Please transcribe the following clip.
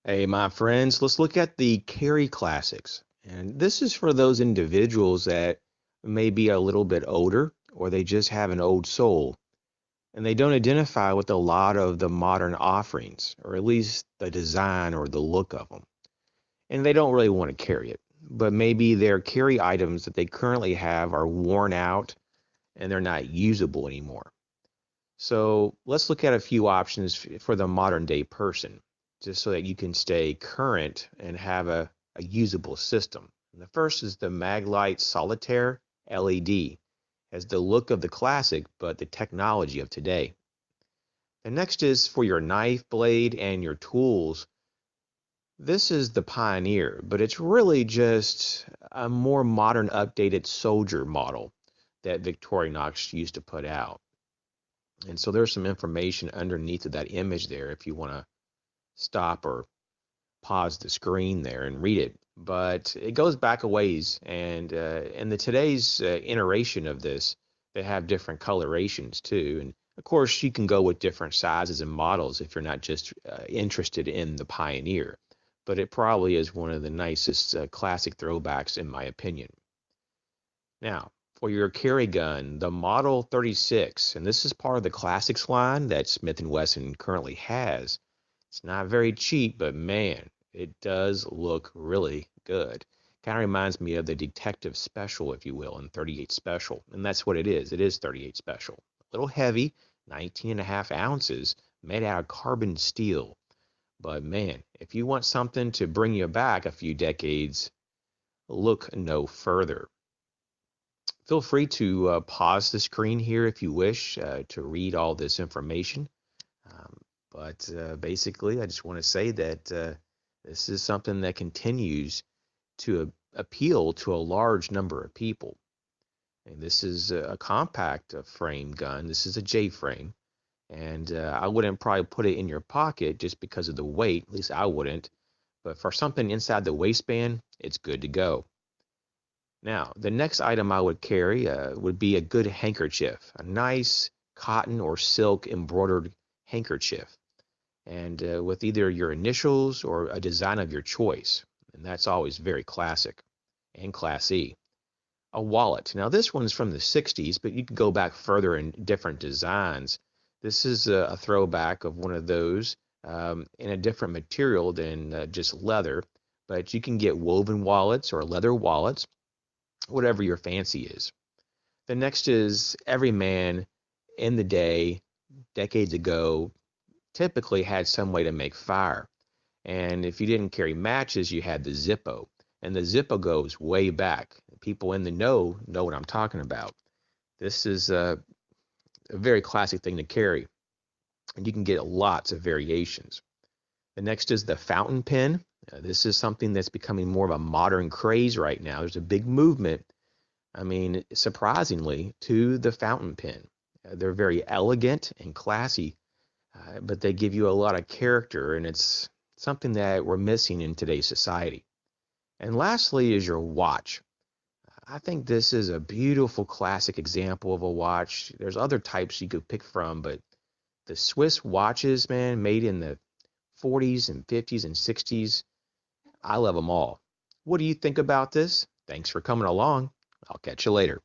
Hey, my friends, let's look at the carry classics. And this is for those individuals that may be a little bit older or they just have an old soul and they don't identify with a lot of the modern offerings, or at least the design or the look of them. And they don't really want to carry it. But maybe their carry items that they currently have are worn out and they're not usable anymore. So let's look at a few options for the modern day person, just so that you can stay current and have a usable system. And the first is the Maglite Solitaire LED. Has the look of the classic, but the technology of today. The next is for your knife blade and your tools. This is the Pioneer, but it's really just a more modern, updated soldier model that Victorinox used to put out. And so there's some information underneath of that image there if you want to stop or pause the screen there and read it. But it goes back a ways, and in the today's iteration of this, they have different colorations too. And of course, you can go with different sizes and models if you're not just interested in the Pioneer. But it probably is one of the nicest classic throwbacks in my opinion. Now, for your carry gun, the Model 36, and this is part of the classics line that Smith & Wesson currently has. It's not very cheap, but man, it does look really good. Kind of reminds me of the Detective Special, if you will, in 38 Special, and that's what it is. It is 38 Special. A little heavy, 19 and a half ounces, made out of carbon steel. But man, if you want something to bring you back a few decades, look no further. Feel free to pause the screen here if you wish to read all this information. Um, but basically, I just want to say that this is something that continues to appeal to a large number of people. And this is a compact frame gun. This is a J frame. And I wouldn't probably put it in your pocket just because of the weight. At least I wouldn't. But for something inside the waistband, it's good to go. Now, the next item I would carry would be a good handkerchief, a nice cotton or silk embroidered handkerchief, and with either your initials or a design of your choice. And that's always very classic and classy. A wallet. Now, this one's from the 60s, but you can go back further in different designs. This is a throwback of one of those in a different material than just leather, but you can get woven wallets or leather wallets, whatever your fancy is. The next is every man in the day, decades ago, typically had some way to make fire. And if you didn't carry matches, you had the Zippo. And the Zippo goes way back. People in the know what I'm talking about. This is a very classic thing to carry, and you can get lots of variations. The next is the fountain pen. This is something that's becoming more of a modern craze right now. There's a big movement, I mean, surprisingly, to the fountain pen. They're very elegant and classy, but they give you a lot of character, and it's something that we're missing in today's society. And lastly is your watch. I think this is a beautiful classic example of a watch. There's other types you could pick from, but the Swiss watches, man, made in the 40s and 50s and 60s, I love them all. What do you think about this? Thanks for coming along. I'll catch you later.